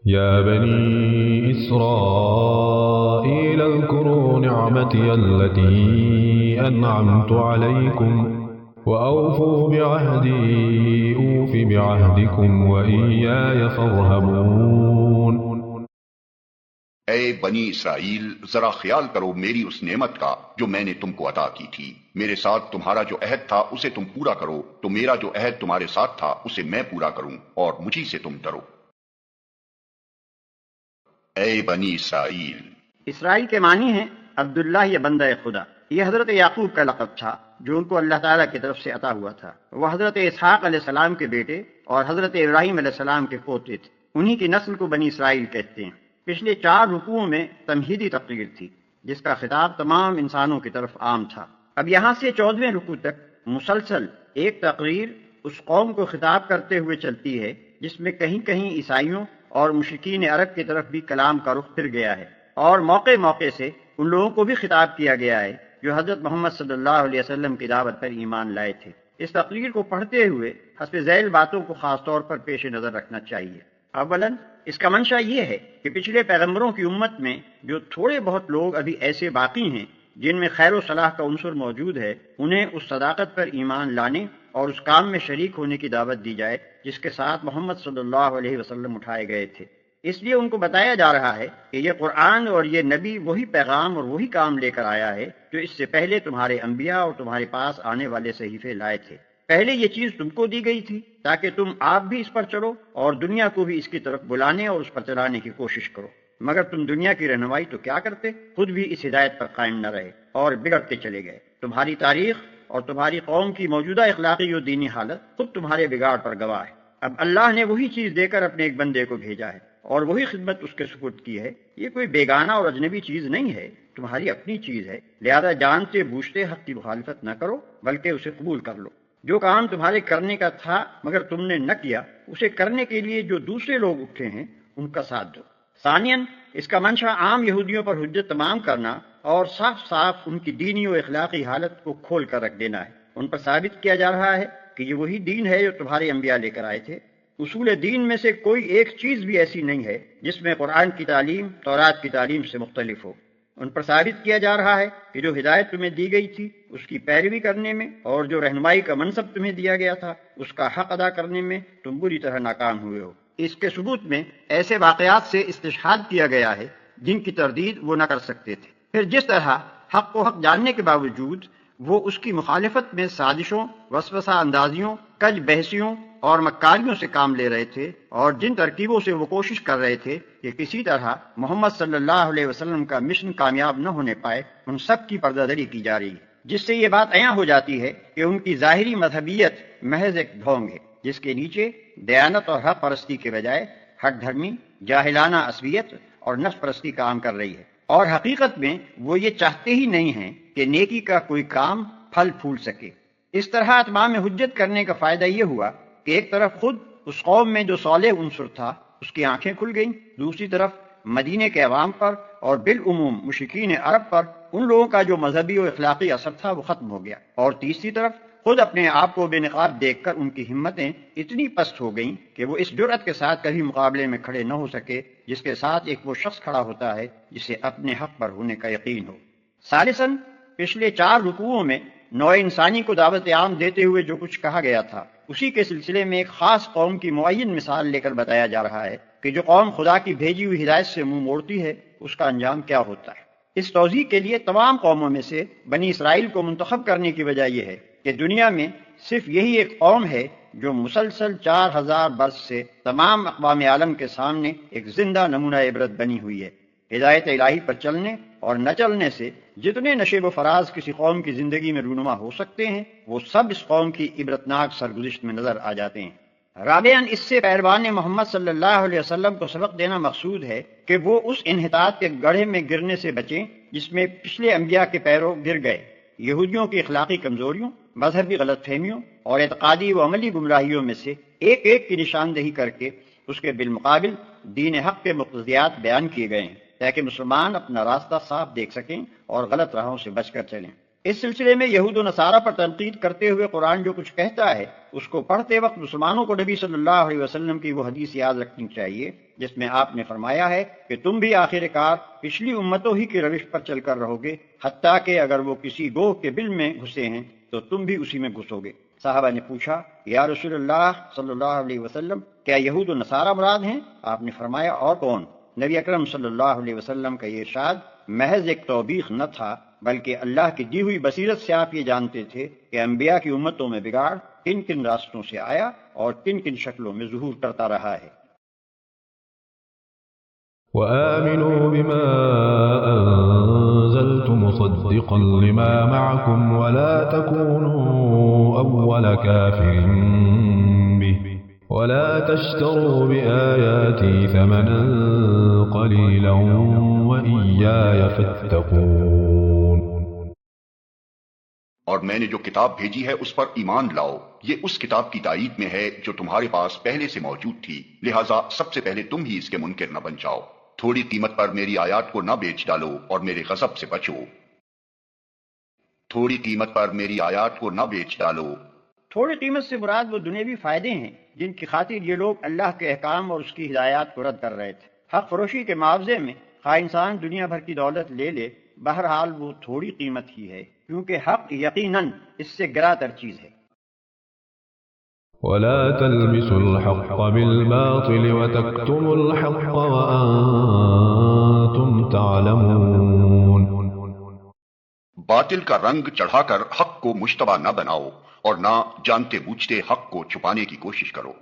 يا بني إسرائيل اذكروا نعمتي التي أنعمت عليكم وأوفوا بعهدي أوف بعهدكم وإياي فارهبون۔ اے بنی اسرائیل، ذرا خیال کرو میری اس نعمت کا جو میں نے تم کو عطا کی تھی۔ میرے ساتھ تمہارا جو عہد تھا اسے تم پورا کرو، تو میرا جو عہد تمہارے ساتھ تھا اسے میں پورا کروں، اور مجھی سے تم ڈرو۔ اے بنی اسرائیل، اسرائیل کے معنی ہیں عبداللہ یا بندہ خدا۔ یہ حضرت یعقوب کا لقب تھا جو ان کو اللہ تعالیٰ کی طرف سے عطا ہوا تھا۔ وہ حضرت اسحاق علیہ السلام کے بیٹے اور حضرت ابراہیم علیہ السلام کے پوتے تھے۔ انہی کی نسل کو بنی اسرائیل کہتے ہیں۔ پچھلے 4 رکوعوں میں تمہیدی تقریر تھی جس کا خطاب تمام انسانوں کی طرف عام تھا۔ اب یہاں سے 14ویں رکوع تک مسلسل ایک تقریر اس قوم کو خطاب کرتے ہوئے چلتی ہے جس میں کہیں کہیں عیسائیوں اور مشرکین عرب کی طرف بھی کلام کا رخ پھر گیا ہے، اور موقع موقع سے ان لوگوں کو بھی خطاب کیا گیا ہے جو حضرت محمد صلی اللہ علیہ وسلم کی دعوت پر ایمان لائے تھے۔ اس تقریر کو پڑھتے ہوئے حسب ذیل باتوں کو خاص طور پر پیش نظر رکھنا چاہیے۔ اولاً اس کا منشا یہ ہے کہ پچھلے پیغمبروں کی امت میں جو تھوڑے بہت لوگ ابھی ایسے باقی ہیں جن میں خیر و صلاح کا عنصر موجود ہے، انہیں اس صداقت پر ایمان لانے اور اس کام میں شریک ہونے کی دعوت دی جائے جس کے ساتھ محمد صلی اللہ علیہ وسلم اٹھائے گئے تھے۔ اس لیے ان کو بتایا جا رہا ہے کہ یہ قرآن اور یہ نبی وہی پیغام اور وہی کام لے کر آیا ہے جو اس سے پہلے تمہارے انبیاء اور تمہارے پاس آنے والے صحیفے لائے تھے۔ پہلے یہ چیز تم کو دی گئی تھی تاکہ تم آپ بھی اس پر چلو اور دنیا کو بھی اس کی طرف بلانے اور اس پر چلانے کی کوشش کرو، مگر تم دنیا کی رہنمائی تو کیا کرتے، خود بھی اس ہدایت پر قائم نہ رہے اور بگڑتے چلے گئے۔ تمہاری تاریخ اور تمہاری قوم کی موجودہ اخلاقی و دینی حالت خود تمہارے بگاڑ پر گواہ ہے۔ اب اللہ نے وہی چیز دے کر اپنے ایک بندے کو بھیجا ہے اور وہی خدمت اس کے سپرد کی ہے۔ یہ کوئی بیگانہ اور اجنبی چیز نہیں ہے، تمہاری اپنی چیز ہے، لہذا جانتے بوجھتے حق کی مخالفت نہ کرو بلکہ اسے قبول کر لو۔ جو کام تمہارے کرنے کا تھا مگر تم نے نہ کیا، اسے کرنے کے لیے جو دوسرے لوگ اٹھے ہیں ان کا ساتھ دو۔ ثانیاً اس کا منشا عام یہودیوں پر حجت تمام کرنا اور صاف صاف ان کی دینی و اخلاقی حالت کو کھول کر رکھ دینا ہے۔ ان پر ثابت کیا جا رہا ہے کہ یہ وہی دین ہے جو تمہارے انبیاء لے کر آئے تھے۔ اصول دین میں سے کوئی ایک چیز بھی ایسی نہیں ہے جس میں قرآن کی تعلیم تورات کی تعلیم سے مختلف ہو۔ ان پر ثابت کیا جا رہا ہے کہ جو ہدایت تمہیں دی گئی تھی اس کی پیروی کرنے میں اور جو رہنمائی کا منصب تمہیں دیا گیا تھا اس کا حق ادا کرنے میں تم بری طرح ناکام ہوئے ہو۔ اس کے ثبوت میں ایسے واقعات سے استشہاد کیا گیا ہے جن کی تردید وہ نہ کر سکتے تھے۔ پھر جس طرح حق کو حق جاننے کے باوجود وہ اس کی مخالفت میں سازشوں، وسوسہ اندازیوں، کج بحثیوں اور مکاریوں سے کام لے رہے تھے، اور جن ترکیبوں سے وہ کوشش کر رہے تھے کہ کسی طرح محمد صلی اللہ علیہ وسلم کا مشن کامیاب نہ ہونے پائے، ان سب کی پردہ دری کی جا رہی ہے، جس سے یہ بات عیاں ہو جاتی ہے کہ ان کی ظاہری مذہبیت محض ایک ڈھونگ ہے جس کے نیچے دیانت اور حق پرستی کے بجائے ہٹ دھرمی، جاہلانہ عصبیت اور نفس پرستی کام کر رہی ہے، اور حقیقت میں وہ یہ چاہتے ہی نہیں ہیں کہ نیکی کا کوئی کام پھل پھول سکے۔ اس طرح اتمام حجت کرنے کا فائدہ یہ ہوا کہ ایک طرف خود اس قوم میں جو صالح عنصر تھا اس کی آنکھیں کھل گئیں، دوسری طرف مدینے کے عوام پر اور بالعموم مشرکین عرب پر ان لوگوں کا جو مذہبی و اخلاقی اثر تھا وہ ختم ہو گیا، اور تیسری طرف خود اپنے آپ کو بے نقاب دیکھ کر ان کی ہمتیں اتنی پست ہو گئیں کہ وہ اس جرأت کے ساتھ کبھی مقابلے میں کھڑے نہ ہو سکے جس کے ساتھ ایک وہ شخص کھڑا ہوتا ہے جسے اپنے حق پر ہونے کا یقین ہو۔ ثالثاً پچھلے 4 رکوعوں میں نوع انسانی کو دعوت عام دیتے ہوئے جو کچھ کہا گیا تھا اسی کے سلسلے میں ایک خاص قوم کی معین مثال لے کر بتایا جا رہا ہے کہ جو قوم خدا کی بھیجی ہوئی ہدایت سے منہ موڑتی ہے اس کا انجام کیا ہوتا ہے۔ اس توضیح کے لیے تمام قوموں میں سے بنی اسرائیل کو منتخب کرنے کی وجہ یہ ہے کہ دنیا میں صرف یہی ایک قوم ہے جو مسلسل 4000 برس سے تمام اقوام عالم کے سامنے ایک زندہ نمونہ عبرت بنی ہوئی ہے۔ ہدایت الہی پر چلنے اور نہ چلنے سے جتنے نشیب و فراز کسی قوم کی زندگی میں رونما ہو سکتے ہیں وہ سب اس قوم کی عبرتناک سرگزشت میں نظر آ جاتے ہیں۔ رابعاً اس سے پیروان محمد صلی اللہ علیہ وسلم کو سبق دینا مقصود ہے کہ وہ اس انحطاط کے گڑھے میں گرنے سے بچیں جس میں پچھلے انبیاء کے پیرو گر گئے۔ یہودیوں کی اخلاقی کمزوریوں، مذہبی غلط فہمیوں اور اعتقادی و عملی گمراہیوں میں سے ایک ایک کی نشاندہی کر کے اس کے بالمقابل دین حق کے مقتضیات بیان کیے گئے ہیں تاکہ مسلمان اپنا راستہ صاف دیکھ سکیں اور غلط راہوں سے بچ کر چلیں۔ اس سلسلے میں یہود و نصارہ پر تنقید کرتے ہوئے قرآن جو کچھ کہتا ہے اس کو پڑھتے وقت مسلمانوں کو نبی صلی اللہ علیہ وسلم کی وہ حدیث یاد رکھنی چاہیے جس میں آپ نے فرمایا ہے کہ تم بھی آخر کار پچھلی امتوں ہی کی روش پر چل کر رہو گے، حتیٰ کہ اگر وہ کسی گوہ کے بل میں گھسے ہیں تو تم بھی اسی میں گھسو گے۔ صحابہ نے پوچھا یا رسول اللہ صلی اللہ علیہ وسلم کیا یہود و نصارہ مراد ہیں؟ آپ نے فرمایا اور کون؟ نبی اکرم صلی اللہ علیہ وسلم کا یہ ارشاد محض ایک توبیخ نہ تھا بلکہ اللہ کی دی ہوئی بصیرت سے آپ یہ جانتے تھے کہ انبیاء کی امتوں میں بگاڑ کن کن راستوں سے آیا اور کن کن شکلوں میں ظہور کرتا رہا ہے۔ وآمنوا بما أنزلت مصدقا لما معكم ولا تكونوا أول كافر به ولا تشتروا بآياتي ثمنا قليلا وإياي فاتقون۔ اور میں نے جو کتاب بھیجی ہے اس پر ایمان لاؤ، یہ اس کتاب کی تائید میں ہے جو تمہارے پاس پہلے سے موجود تھی، لہٰذا سب سے پہلے تم ہی اس کے منکر نہ بن جاؤ۔ تھوڑی قیمت پر میری آیات کو نہ بیچ ڈالو اور میرے غضب سے بچو۔ تھوڑی قیمت پر میری آیات کو نہ بیچ ڈالو۔ تھوڑی قیمت سے مراد وہ دنیاوی فائدے ہیں جن کی خاطر یہ لوگ اللہ کے احکام اور اس کی ہدایات کو رد کر رہے تھے۔ حق فروشی کے معاوضے میں خواہ انسان دنیا بھر کی دولت لے لے، بہرحال وہ تھوڑی قیمت ہی ہے، کیونکہ حق یقیناً اس سے گراں تر چیز ہے۔ ولا تلبسوا الحق بالباطل وتكتموا الحق وأنتم تعلمون۔ باطل کا رنگ چڑھا کر حق کو مشتبہ نہ بناؤ اور نہ جانتے بوجھتے حق کو چھپانے کی کوشش کرو۔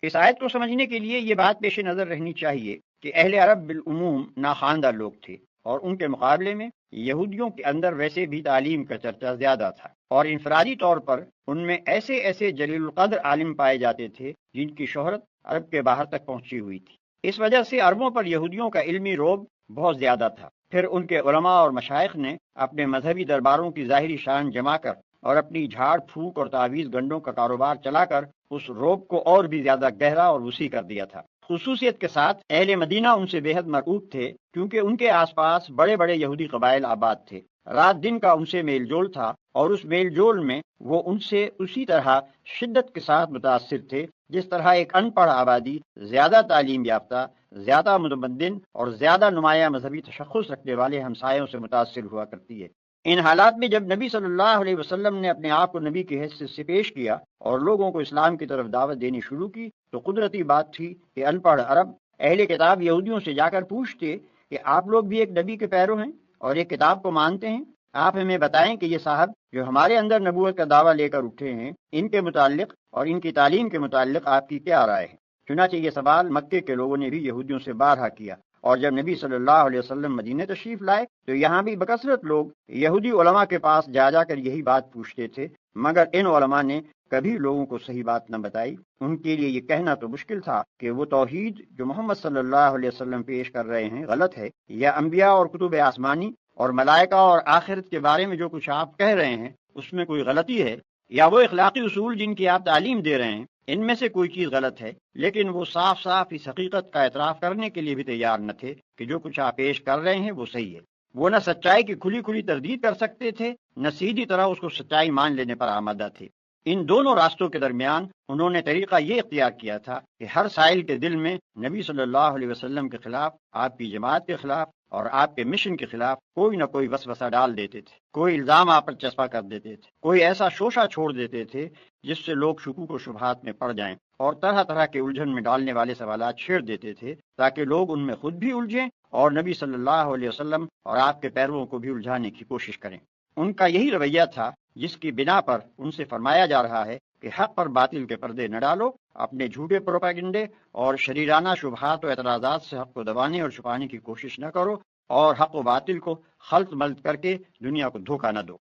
اس آیت کو سمجھنے کے لیے یہ بات پیش نظر رہنی چاہیے کہ اہل عرب بالعموم ناخواندہ لوگ تھے، اور ان کے مقابلے میں یہودیوں کے اندر ویسے بھی تعلیم کا چرچا زیادہ تھا، اور انفرادی طور پر ان میں ایسے ایسے جلیل القدر عالم پائے جاتے تھے جن کی شہرت عرب کے باہر تک پہنچی ہوئی تھی۔ اس وجہ سے عربوں پر یہودیوں کا علمی رعب بہت زیادہ تھا۔ پھر ان کے علماء اور مشائخ نے اپنے مذہبی درباروں کی ظاہری شان جما کر اور اپنی جھاڑ پھونک اور تعویذ گنڈوں کا کاروبار چلا کر اس رعب کو اور بھی زیادہ گہرا اور وسیع کر دیا تھا۔ خصوصیت کے ساتھ اہل مدینہ ان سے بے حد مرعوب تھے، کیونکہ ان کے آس پاس بڑے بڑے یہودی قبائل آباد تھے۔ رات دن کا ان سے میل جول تھا، اور اس میل جول میں وہ ان سے اسی طرح شدت کے ساتھ متاثر تھے جس طرح ایک ان پڑھ آبادی زیادہ تعلیم یافتہ، زیادہ متمدن اور زیادہ نمایاں مذہبی تشخص رکھنے والے ہمسایوں سے متاثر ہوا کرتی ہے۔ ان حالات میں جب نبی صلی اللہ علیہ وسلم نے اپنے آپ کو نبی کی حیثیت سے پیش کیا اور لوگوں کو اسلام کی طرف دعوت دینی شروع کی، تو قدرتی بات تھی کہ ان پڑھ عرب اہل کتاب یہودیوں سے جا کر پوچھتے کہ آپ لوگ بھی ایک نبی کے پیرو ہیں اور ایک کتاب کو مانتے ہیں، آپ ہمیں بتائیں کہ یہ صاحب جو ہمارے اندر نبوت کا دعویٰ لے کر اٹھے ہیں، ان کے متعلق اور ان کی تعلیم کے متعلق آپ کی کیا رائے ہے؟ چنانچہ یہ سوال مکے کے لوگوں نے بھی یہودیوں سے بارہا کیا، اور جب نبی صلی اللہ علیہ وسلم مدینہ تشریف لائے تو یہاں بھی بکثرت لوگ یہودی علماء کے پاس جا کر یہی بات پوچھتے تھے، مگر ان علماء نے کبھی لوگوں کو صحیح بات نہ بتائی۔ ان کے لیے یہ کہنا تو مشکل تھا کہ وہ توحید جو محمد صلی اللہ علیہ وسلم پیش کر رہے ہیں غلط ہے، یا انبیاء اور کتب آسمانی اور ملائکہ اور آخرت کے بارے میں جو کچھ آپ کہہ رہے ہیں اس میں کوئی غلطی ہے، یا وہ اخلاقی اصول جن کی آپ تعلیم دے رہے ہیں ان میں سے کوئی چیز غلط ہے۔ لیکن وہ صاف صاف اس حقیقت کا اعتراف کرنے کے لیے بھی تیار نہ تھے کہ جو کچھ آپ پیش کر رہے ہیں وہ صحیح ہے۔ وہ نہ سچائی کی کھلی کھلی تردید کر سکتے تھے، نہ سیدھی طرح اس کو سچائی مان لینے پر آمادہ تھے۔ ان دونوں راستوں کے درمیان انہوں نے طریقہ یہ اختیار کیا تھا کہ ہر سائل کے دل میں نبی صلی اللہ علیہ وسلم کے خلاف، آپ کی جماعت کے خلاف اور آپ کے مشن کے خلاف کوئی نہ کوئی وسوسہ ڈال دیتے تھے، کوئی الزام آپ پر چسپاں کر دیتے تھے، کوئی ایسا شوشہ چھوڑ دیتے تھے جس سے لوگ شکوک و شبہات میں پڑ جائیں، اور طرح طرح کے الجھن میں ڈالنے والے سوالات چھیڑ دیتے تھے تاکہ لوگ ان میں خود بھی الجھیں اور نبی صلی اللہ علیہ وسلم اور آپ کے پیرووں کو بھی الجھانے کی کوشش کریں۔ ان کا یہی رویہ تھا جس کی بنا پر ان سے فرمایا جا رہا ہے کہ حق پر باطل کے پردے نہ ڈالو، اپنے جھوٹے پروپیگنڈے اور شریرانہ شبہات و اعتراضات سے حق کو دبانے اور چھپانے کی کوشش نہ کرو، اور حق و باطل کو خلط ملط کر کے دنیا کو دھوکہ نہ دو۔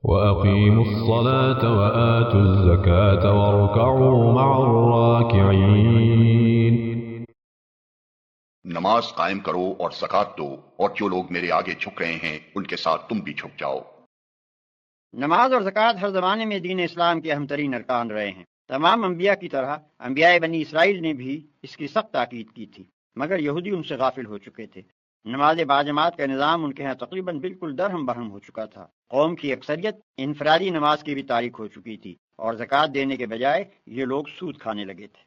وَأَقِيمُوا الصَّلَاةَ وَآتُوا الزَّكَاةَ وَارْكَعُوا مَعَ الرَّاكِعِينَ۔ نماز قائم کرو اور زکوٰۃ دو، اور جو لوگ میرے آگے جھک رہے ہیں ان کے ساتھ تم بھی جھک جاؤ۔ نماز اور زکوٰۃ ہر زمانے میں دین اسلام کے اہم ترین ارکان رہے ہیں۔ تمام انبیاء کی طرح انبیاء بنی اسرائیل نے بھی اس کی سخت تاکید کی تھی، مگر یہودی ان سے غافل ہو چکے تھے۔ نماز باجماعت کا نظام ان کے ہاں تقریباً بالکل درہم برہم ہو چکا تھا۔ قوم کی اکثریت انفرادی نماز کی بھی تاریخ ہو چکی تھی اور زکوٰۃ دینے کے بجائے یہ لوگ سود کھانے لگے تھے۔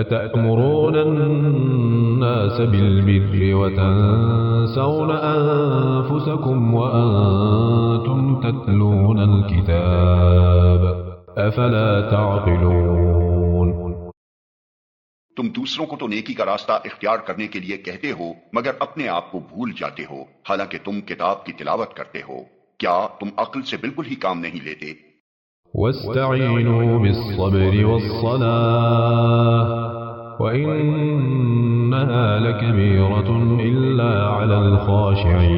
أتأمرون الناس بالبر وتنسون أنفسكم وأنتم تتلون الكتاب أفلا تعقلون۔ تم دوسروں کو تو نیکی کا راستہ اختیار کرنے کے لیے کہتے ہو مگر اپنے آپ کو بھول جاتے ہو، حالانکہ تم کتاب کی تلاوت کرتے ہو۔ کیا تم عقل سے بالکل ہی کام نہیں لیتے؟ واستعينوا بالصبر والصلاة وإنها لكبيرة إلا على الخاشعين۔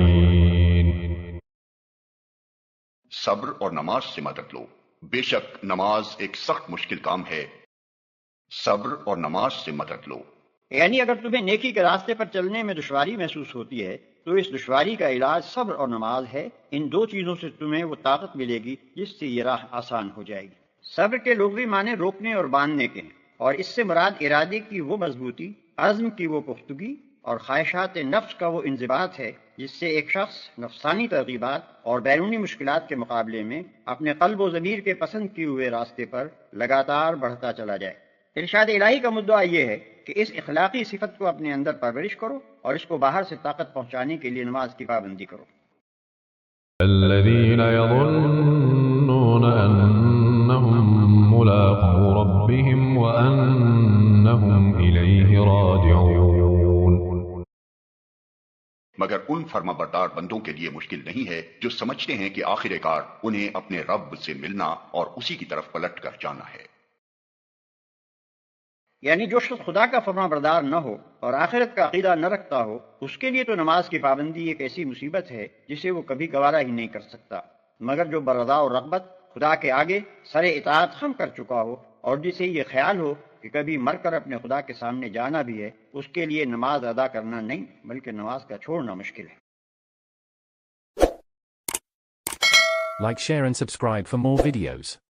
صبر اور نماز سے مدد لو، بے شک نماز ایک سخت مشکل کام ہے۔ صبر اور نماز سے مدد لو۔ یعنی اگر تمہیں نیکی کے راستے پر چلنے میں دشواری محسوس ہوتی ہے تو اس دشواری کا علاج صبر اور نماز ہے۔ ان دو چیزوں سے تمہیں وہ طاقت ملے گی جس سے یہ راہ آسان ہو جائے گی۔ صبر کے لغوی معنی روکنے اور باندھنے کے ہیں، اور اس سے مراد ارادے کی وہ مضبوطی، عزم کی وہ پختگی اور خواہشات نفس کا وہ انضباط ہے جس سے ایک شخص نفسانی ترغیبات اور بیرونی مشکلات کے مقابلے میں اپنے قلب و ضمیر کے پسند کیے ہوئے راستے پر لگاتار بڑھتا چلا جائے۔ ارشاد الہی کا مدعا یہ ہے کہ اس اخلاقی صفت کو اپنے اندر پرورش کرو اور اس کو باہر سے طاقت پہنچانے کے لیے نماز کی پابندی کرو۔ الذين يظنون أنهم ملاقو ربهم وأنهم إليه راجعون۔ مگر ان فرما بردار بندوں کے لیے مشکل نہیں ہے جو سمجھتے ہیں کہ آخر کار انہیں اپنے رب سے ملنا اور اسی کی طرف پلٹ کر جانا ہے۔ یعنی جو شخص خدا کا فرما بردار نہ ہو اور آخرت کا عقیدہ نہ رکھتا ہو، اس کے لیے تو نماز کی پابندی ایک ایسی مصیبت ہے جسے وہ کبھی گوارا ہی نہیں کر سکتا، مگر جو برضا اور رغبت خدا کے آگے سر اطاعت خم کر چکا ہو اور جسے یہ خیال ہو کہ کبھی مر کر اپنے خدا کے سامنے جانا بھی ہے، اس کے لیے نماز ادا کرنا نہیں بلکہ نماز کا چھوڑنا مشکل ہے۔ Like, share and subscribe for more videos.